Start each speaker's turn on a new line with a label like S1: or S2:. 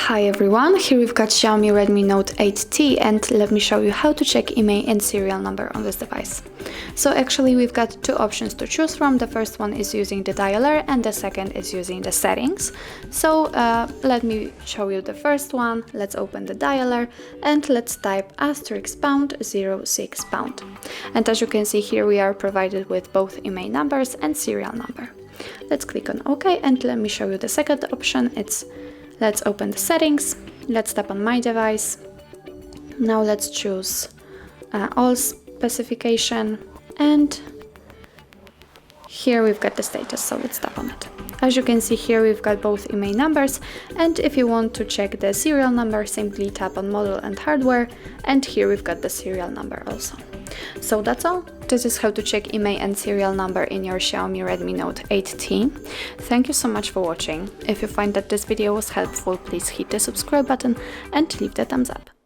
S1: Hi everyone, here we've got Xiaomi Redmi Note 8T, and let me show you how to check IMEI and serial number on this device. So actually we've got two options to choose from. The first one is using the dialer and the second is using the settings. So let me show you the first one. Let's open the dialer and let's type *#06#. And as you can see here, we are provided with both IMEI numbers and serial number. Let's click on OK, and let me show you the second option. Let's open the settings, let's tap on my device. Now let's choose all specification, and here we've got the status, so let's tap on it. As you can see here, we've got both IMEI numbers, and if you want to check the serial number, simply tap on model and hardware, and here we've got the serial number also. So that's all. This is how to check IMEI and serial number in your Xiaomi Redmi Note 8T. Thank you so much for watching. If you find that this video was helpful, please hit the subscribe button and leave the thumbs up.